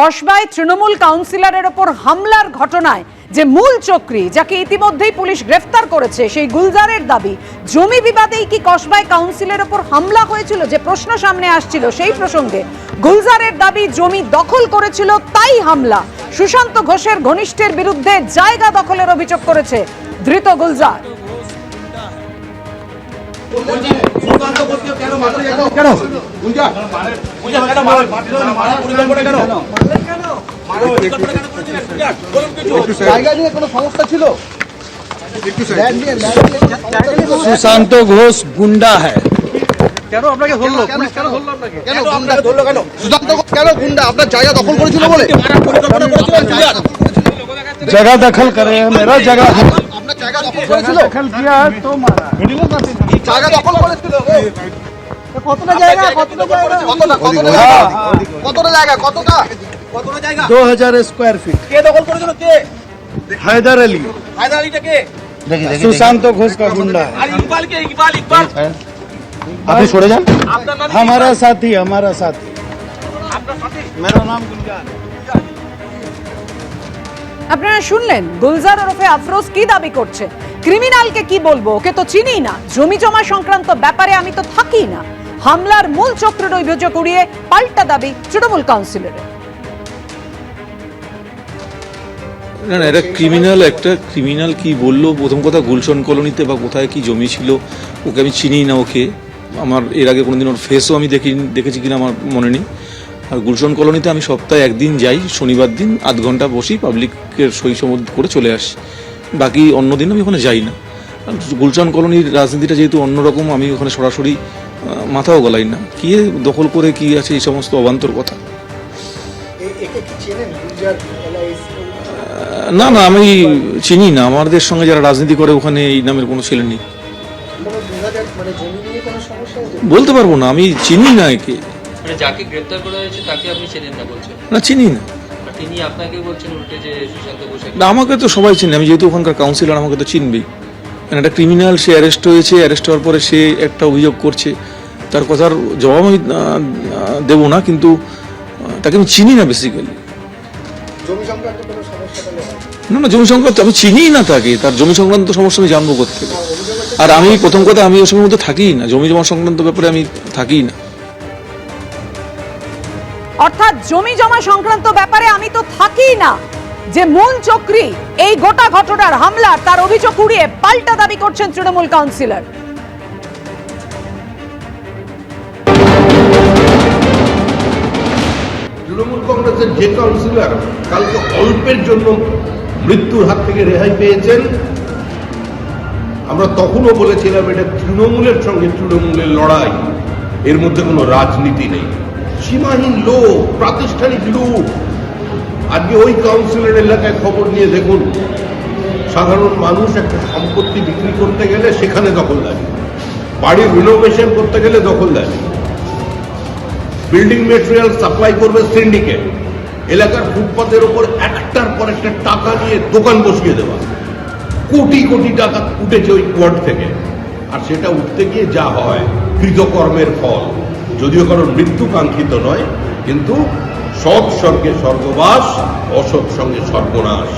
কসবায় তৃণমূল কাউন্সিলরের ওপর হামলার ঘটনায় যে মূল চক্রী যাকে ইতিমধ্যেই পুলিশ গ্রেফতার করেছে সেই গুলজারের দাবি জমি বিবাদেই কি কসবায় কাউন্সিলরের ওপর হামলা হয়েছিল, যে প্রশ্ন সামনে আসছিল সেই প্রসঙ্গে গুলজারের দাবি জমি দখল করেছিল তাই হামলা। সুশান্ত ঘোষের ঘনিষ্ঠের বিরুদ্ধে জায়গা দখলের অভিযোগ করেছে ধৃত গুলজার। সুশান্ত ঘোষ গুন্ডা है। কেন আপনাকে ধরলো? পুলিশ কেন ধরলো আপনাকে? কেন আপনাকে ধরলো? কেন সুশান্ত কেন গুন্ডা? আপনার জায়গা দখল করেছিল বলে जगह दखल करे है, मेरा जगह है। আপনার জায়গা দখল করেছিল? दखल किया है तो मारा। জায়গা দখল করেছিল? কতটা জায়গা? কতটা জায়গা? কতটা 2000 स्क्वायर फीट। কে দখল করেছিল? কে? हैदर अली হায়দার আলীটা কে? सुशांत घोष का गुंडा है। আর ইকবাল কে? ইকবাল आप सो जान। আপনার নাম? हमारा साथी আপনার সাথে? मेरा नाम गुलजार। আপনারা শুনলেন গুলজার ওরফে আফরোজ কি দাবি করছে। ক্রিমিনালকে কি বলবো, ওকে তো চিনি না, জমি জমা সংক্রান্ত ব্যাপারে আমি তো থাকি না। হামলার মূল চক্রের অভিযোগ উড়িয়ে পাল্টা দাবি তৃণমূল কাউন্সিলরের। না না, এটা একটা ক্রিমিনাল কি বললো, প্রথম কথা গুলশন কলোনিতে বা কোথায় কি জমি ছিল, ওকে আমি চিনি না। ওকে আমার এর আগে কোনোদিন ওর ফেসও আমি দেখেছি কিনা আমার মনে নেই। আর গুলশন কলোনিতে আমি সপ্তাহে একদিন যাই, শনিবার দিন আধ ঘন্টা বসি, পাবলিকের সই সমুদ করে চলে আসি, বাকি অন্য দিন আমি ওখানে যাই না। আর গুলশন কলোনির রাজনীতিটা যেহেতু অন্যরকম, আমি ওখানে সরাসরি মাথাও গলাই না। কি দখল করে কি আছে এই সমস্ত অবান্তর কথা। না না, আমি চিনি না। আমাদের সঙ্গে যারা রাজনীতি করে ওখানে এই নামের কোনো ছেলে নেই। বলতে পারবো না, আমি চিনি না একে। যাকে গ্রেফতার করা হয়েছে তাকে আপনি চেনেন না বলছেন? না, চিনি না। তিনি আপনাকে বলছেন উল্টে যে সুশান্ত ঘোষ। না, আমাকে তো সবাই চিনি, আমি যেহেতু ওখানকার কাউন্সিলর, আমাকে তো চিনবেই। একটা ক্রিমিনাল, সে অ্যারেস্ট হয়েছে, অ্যারেস্ট হওয়ার পরে সে একটা অভিযোগ করছে, তার কথার জবাব আমি দেবো না, কিন্তু তাকে আমি চিনি না বেসিক্যালি। না না, জমি সংক্রান্ত আমি চিনি না তাকে, তার জমি সংক্রান্ত সমস্যা আমি জানবো কোথেকে। আর আমি প্রথম কথা, আমি ওসবের মধ্যে থাকি না, জমি জমা সংক্রান্ত ব্যাপারে আমি থাকি না। অর্থাৎ জমি জমা সংক্রান্ত ব্যাপারে আমি তো থাকি না, যে মূল চক্রী এই গোটা ঘটনার হামলার তার অভিযোগ উড়িয়ে পাল্টা দাবি করছেন তৃণমূল কাউন্সিলর। তৃণমূল কংগ্রেসের যে কাউন্সিলর কালকে অল্পের জন্য মৃত্যুর হাত থেকে রেহাই পেয়েছেন, আমরা তখনও বলেছিলাম এটা তৃণমূলের সঙ্গে তৃণমূলের লড়াই, এর মধ্যে কোনো রাজনীতি নেই। সীমাহীন লোক, প্রাতিষ্ঠানিক লুট। আজকে ওই কাউন্সিলর এলাকায় খবর নিয়ে দেখুন, সাধারণ মানুষ একটা সম্পত্তি বিক্রি করতে গেলে সেখানে দখলদারি, বাড়ির রিনোভেশন করতে গেলে দখলদারি, বিল্ডিং মেটেরিয়াল সাপ্লাই করবে সিন্ডিকেট, এলাকার ফুটপাতের ওপর একটার পর একটা টাকা নিয়ে দোকান বসিয়ে দেওয়া। কোটি কোটি টাকা উঠেছে ওই কোয়ার্ট থেকে, আর সেটা উঠতে গিয়ে যা হয় কৃতকর্মের ফল। যদিও কারণ মৃত্যু কাঙ্ক্ষিত নয়, কিন্তু সৎ স্বর্গে স্বর্গবাস, অসৎ সঙ্গে সর্বনাশ।